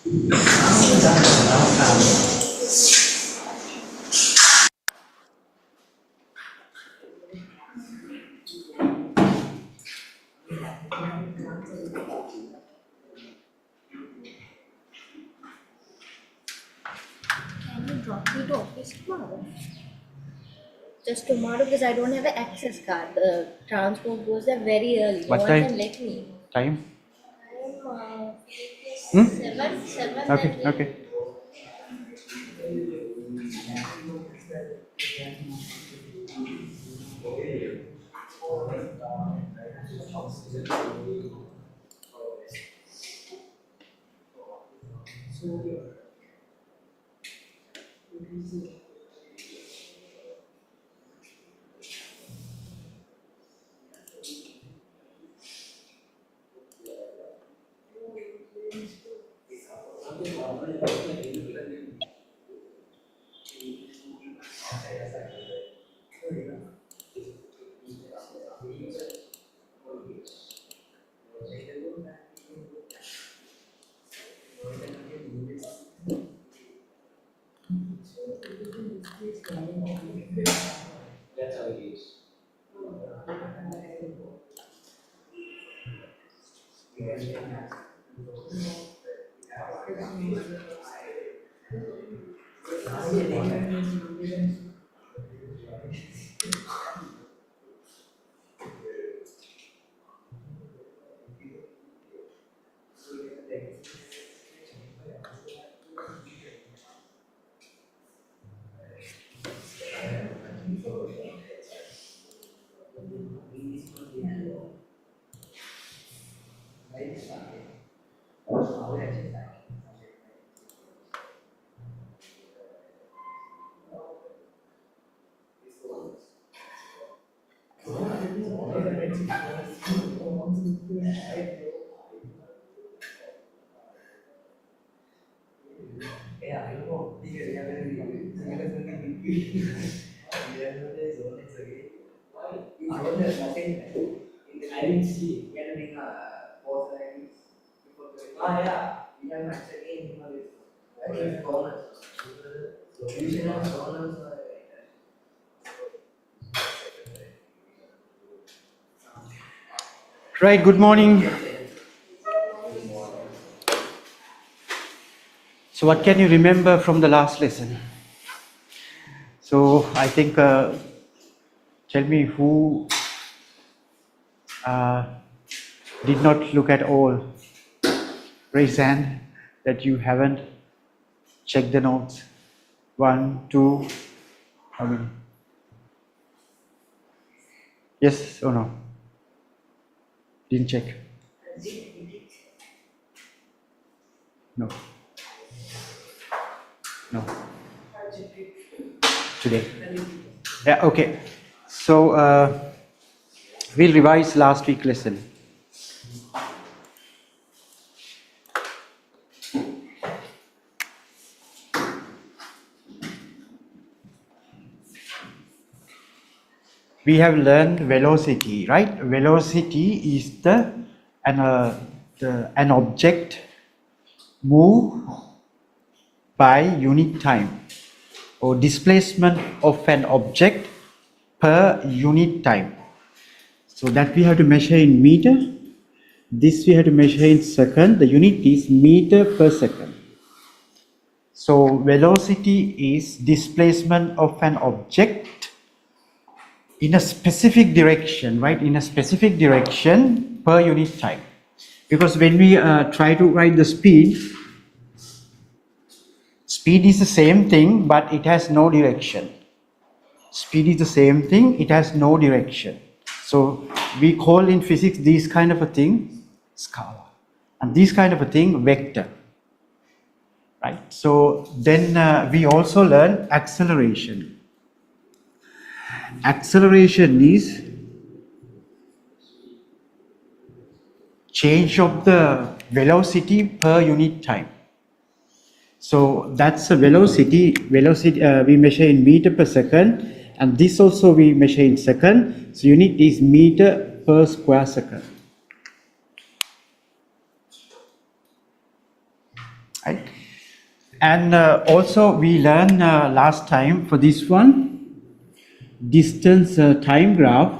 Can you drop me to office tomorrow? Just tomorrow because I don't have an access card. The transport goes there very early. No What one time? can let me. Time? I'm Hmm? 7, Okay, then okay. Right, good morning. So what can you remember from the last lesson? So I think, tell me who did not look at all. Raise hand that you haven't checked the notes. 1, 2, how many? Yes or no? Didn't check? No. No. Today. Yeah, okay. So we'll revise last week's lesson. We have learned velocity, right? Velocity is an object move by unit time, or displacement of an object per unit time. So that we have to measure in meter. This we have to measure in second. The unit is meter per second. So velocity is displacement of an object in a specific direction, right? In a specific direction per unit time. Because when we try to write the speed is the same thing, but it has no direction. Speed is the same thing, it has no direction. So we call in physics this kind of a thing scalar, and this kind of a thing vector, right? So then we also learn acceleration. Acceleration is change of the velocity per unit time. So that's a velocity. We measure in meter per second, and this also we measure in second. So unit is meter per square second. right? And also we learned last time for this one, distance time graph,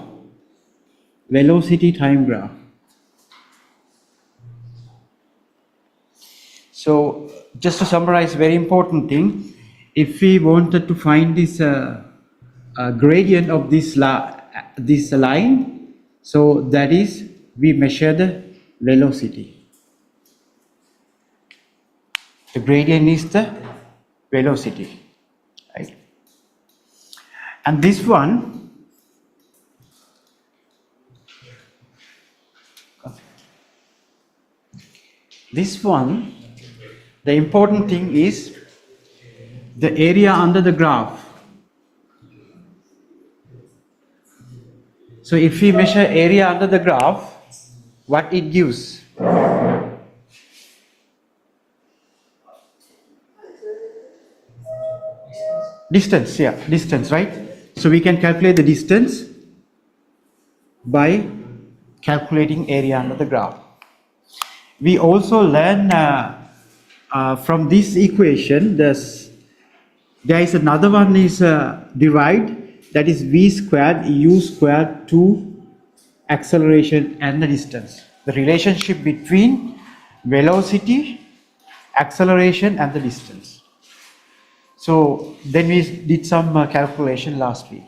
velocity time graph. So just to summarize, very important thing, if we wanted to find this gradient of this line, so that is we measure the velocity. The gradient is the velocity, right? And this one, the important thing is the area under the graph. So if we measure area under the graph, what it gives? Distance, yeah, distance, right? So we can calculate the distance by calculating area under the graph. We also learn from this equation, there is another one is derived, that is v squared u squared to acceleration and the distance. The relationship between velocity, acceleration and the distance. So then we did some calculation last week.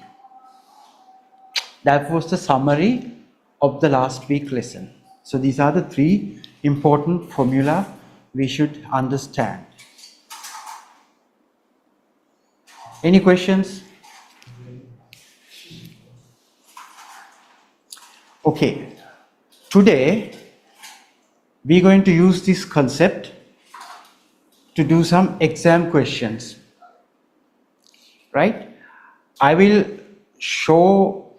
That was the summary of the last week lesson. So these are the three important formula we should understand. Any questions? Okay, today we're going to use this concept to do some exam questions, right? I will show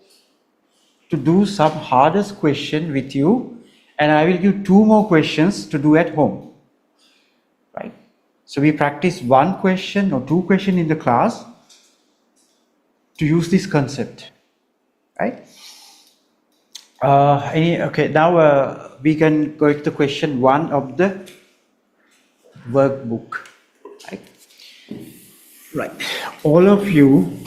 to do some hardest question with you, and I will give 2 more questions to do at home, right? So we practice 1 question or 2 questions in the class to use this concept, right? Okay, now we can go to question 1 of the workbook, right? Right, all of you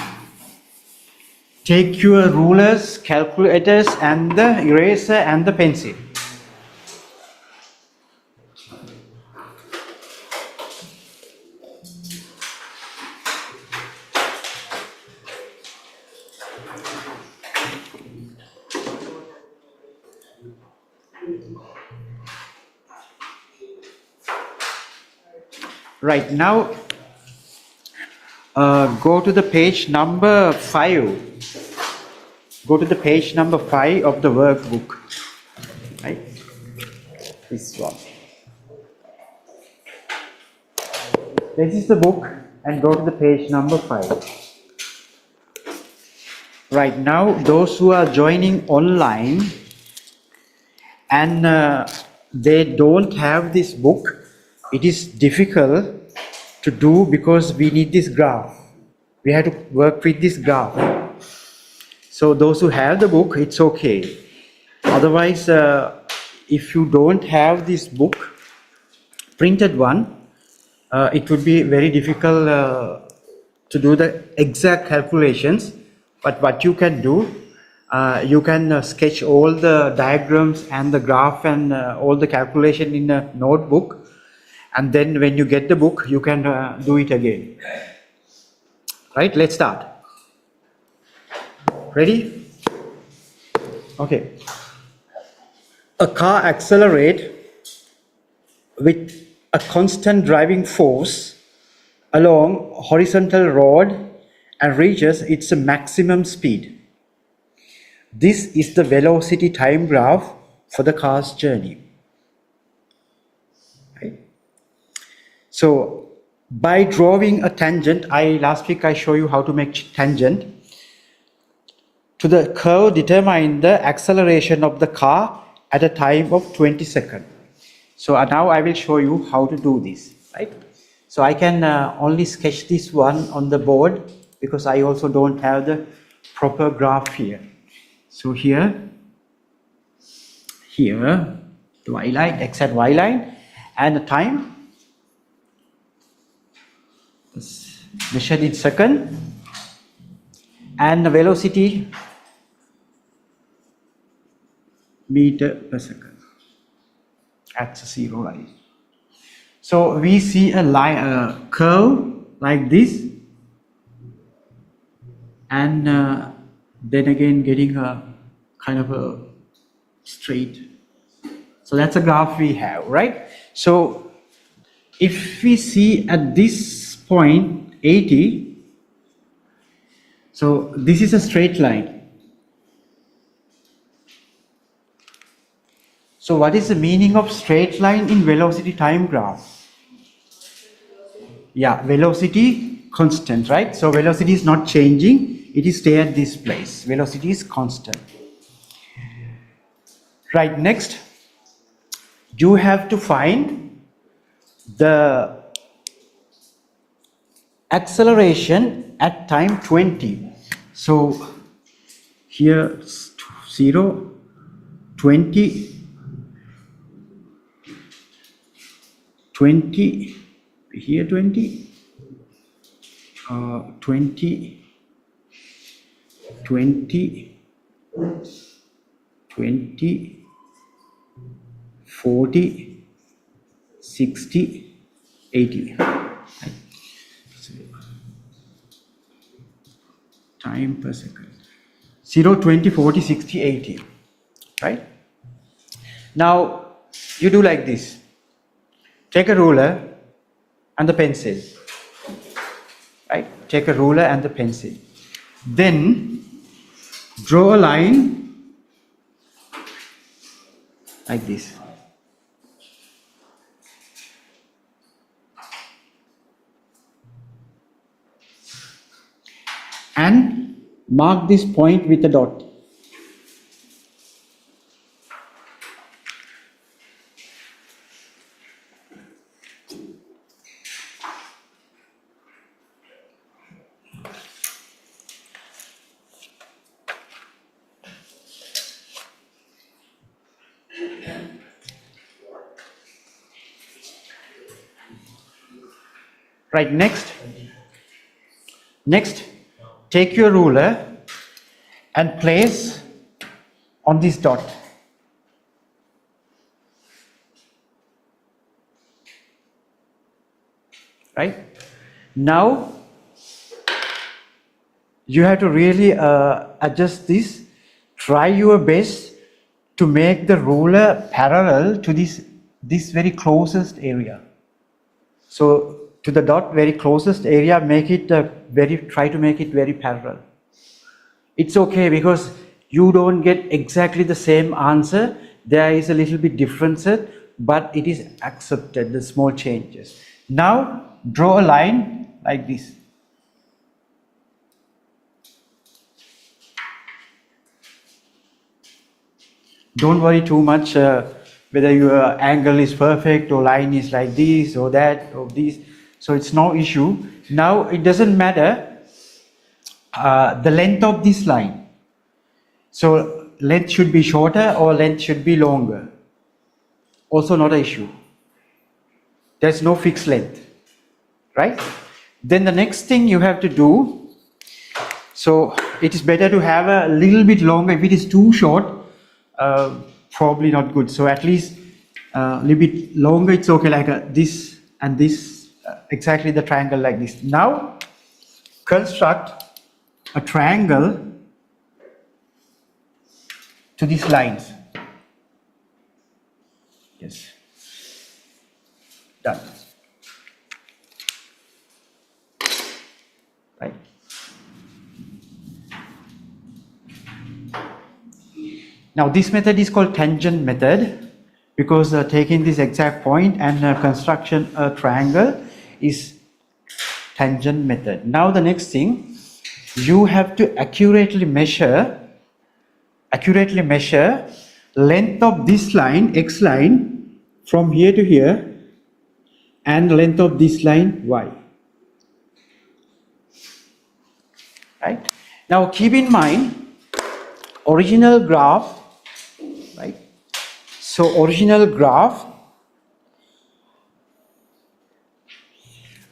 take your rulers, calculators and the eraser and the pencil. Right, now go to the page number 5. Go to the page number 5 of the workbook, right? This one. This is the book and go to the page number 5. Right, now those who are joining online and they don't have this book, it is difficult to do because we need this graph. We have to work with this graph. So those who have the book, it's okay. Otherwise, if you don't have this book, printed one, it would be very difficult to do the exact calculations. But what you can do, you can sketch all the diagrams and the graph and all the calculation in a notebook. And then when you get the book, you can do it again. Right, let's start. Ready? Okay. A car accelerates with a constant driving force along horizontal road and reaches its maximum speed. This is the velocity time graph for the car's journey. Right? So by drawing a tangent, last week I showed you how to make tangent. To the curve, determine the acceleration of the car at a time of 20 seconds. So now I will show you how to do this, right? So I can only sketch this one on the board because I also don't have the proper graph here. So here, the y line, x and y line, and the time measured in second, and the velocity meter per second at the zero line. So we see a line, a curve like this, and then again getting a kind of a straight. So that's a graph we have, right? So if we see at this point 80, so this is a straight line. So what is the meaning of straight line in velocity time graph? Yeah, velocity constant, right? So velocity is not changing, it is stay at this place. Velocity is constant. Right, next, you have to find the acceleration at time 20. So here 0, 20, 20, here 20, 20, 20, 20, 40, 60, 80. Time per second. 0, 20, 40, 60, 80. Right? Now, you do like this. Take a ruler and the pencil. Right? Take a ruler and the pencil. Then, draw a line like this. And mark this point with a dot. Right, next, take your ruler and place on this dot. Right? Now, you have to really adjust this. Try your best to make the ruler parallel to this very closest area. So, to the dot very closest area, make it try to make it very parallel. It's okay because you don't get exactly the same answer. There is a little bit difference, but it is accepted, the small changes. Now, draw a line like this. Don't worry too much whether your angle is perfect or line is like this or that or this. So it's no issue. Now it doesn't matter the length of this line. So length should be shorter or length should be longer. Also not an issue. There's no fixed length. Right? Then the next thing you have to do, so it is better to have a little bit longer. If it is too short, probably not good. So at least a little bit longer, it's okay, like this and this. Exactly the triangle like this. Now construct a triangle to these lines. Yes. Done. Right. Now this method is called tangent method because taking this exact point and construction a triangle is tangent method. Now the next thing, you have to accurately measure length of this line, x line, from here to here, and length of this line, y. Right? Now keep in mind, original graph, right? So original graph,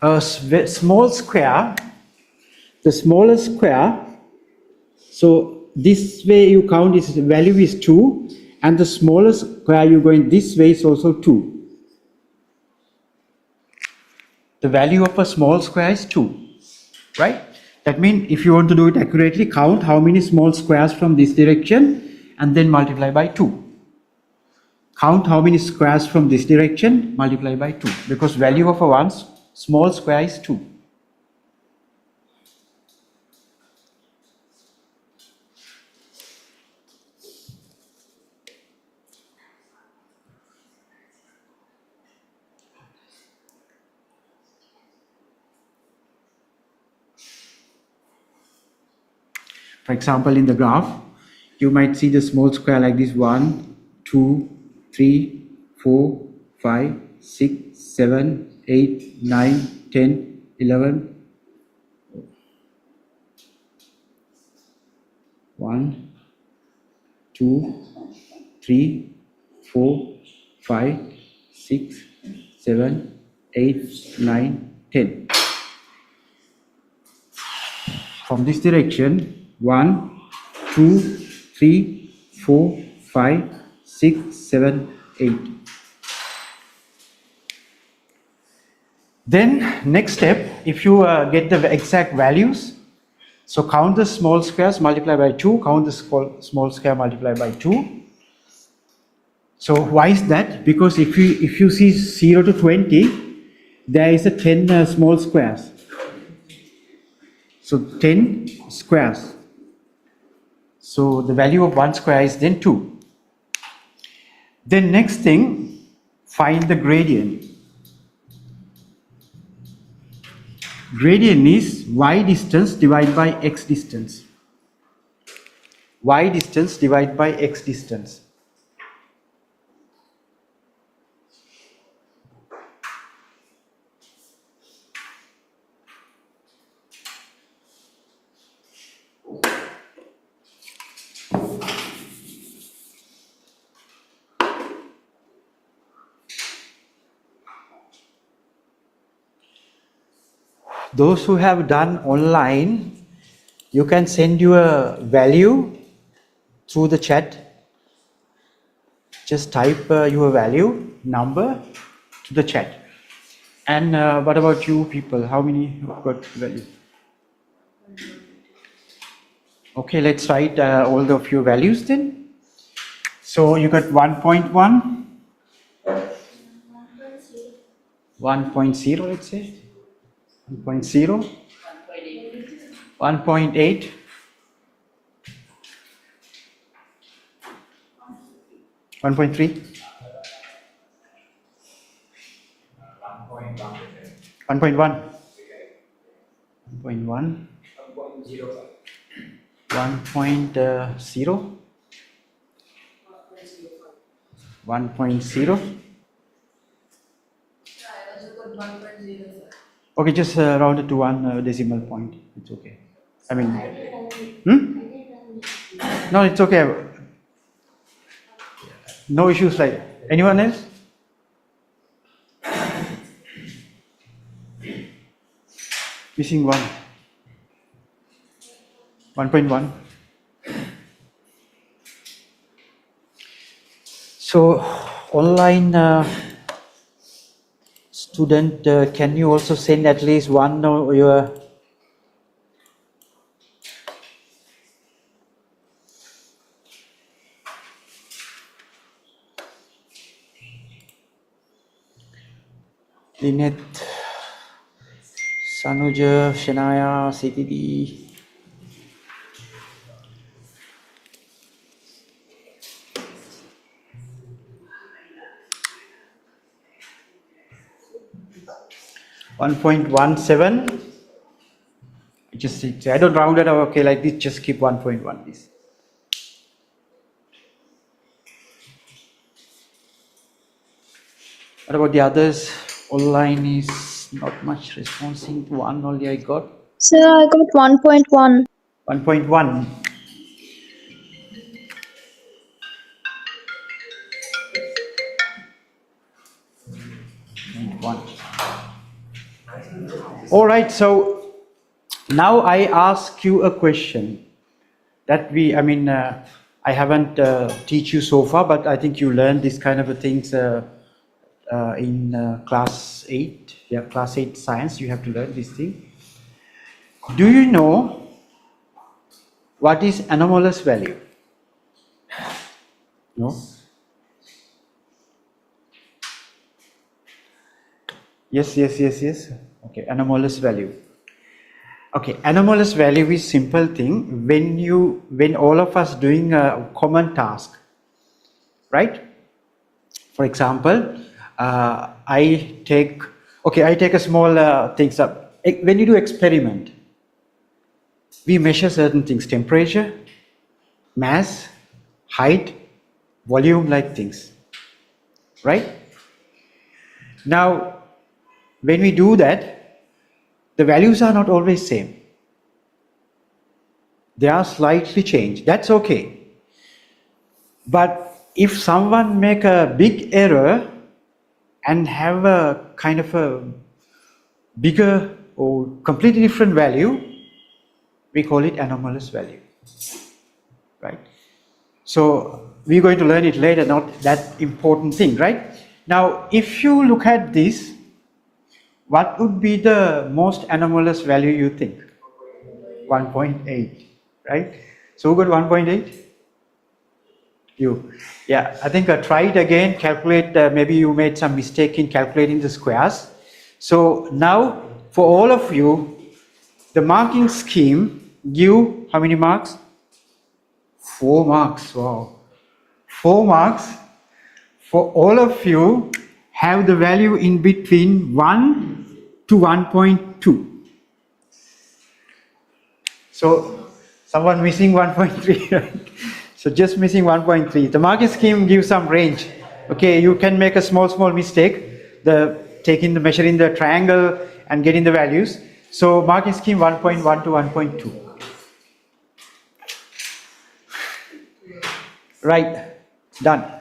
a small square the smallest square, so this way you count is the value is 2, and the smallest square you going this way is also 2. The value of a small square is 2, right? That means if you want to do it accurately, count how many small squares from this direction and then multiply by 2. Count how many squares from this direction, multiply by 2, because value of a one small square is 2. For example, in the graph, you might see the small square like this: 1, 2, 3, 4, 5, 6, 7, 8, 9, 10, 11. 1, 2, 3, 4, 5, 6, 7, 8, 9, 10. From this direction, 1, 2, 3, 4, 5, 6, 7, 8. Then next step, if you get the exact values, so count the small squares, multiply by 2, count the small square, multiply by 2. So why is that? Because if you see 0 to 20, there is a 10 small squares. So 10 squares. So the value of one square is then 2. Then next thing, find the gradient. Gradient is y distance divided by x distance. Y distance divided by x distance. Those who have done online, you can send your value through the chat. Just type your value number to the chat. And what about you people? How many have got value? Okay, let's write all of your values then. So you got 1.1, 1.0, let's say 1.0, 1.8, 1.3, 1.1, 1.1, 1.0, 1.0. Okay, just round it to one decimal point. It's okay. I mean, no, it's okay. No issues like anyone else? Missing one. 1.1. So online student, can you also send at least one of your Lynette, Sanuja, Shanaya, CTD. .17. Just I don't round it up. Okay, like this. Just keep 1.1. This. What about the others? Online is not much responding. One only I got. Sir, I got 1.1. 1.1. 1. All right. So Now I ask you a question that I haven't teach you so far, but I think you learned this kind of a things in class 8. Yeah, class 8 science, you have to learn this thing. Do you know what is anomalous value? No? Yes. Okay, anomalous value. Okay, anomalous value is simple thing when all of us doing a common task, right? For example, I take a small things up. When you do experiment, we measure certain things: temperature, mass, height, volume, like things, right? Now, when we do that, the values are not always same. They are slightly changed. That's okay. But if someone make a big error and have a kind of a bigger or completely different value, we call it anomalous value, right? So we're going to learn it later, not that important thing, right? Now, if you look at this, what would be the most anomalous value you think? 1.8, right? So who got 1.8? You. Yeah, I think try it again, calculate, maybe you made some mistake in calculating the squares. So now, for all of you, the marking scheme give how many marks? 4 marks, wow. 4 marks. For all of you, have the value in between 1 to 1.2. So, someone missing 1.3, right? So just missing 1.3. The marking scheme gives some range. Okay, you can make a small mistake, taking the measuring the triangle and getting the values. So marking scheme 1.1 to 1.2. Right, done.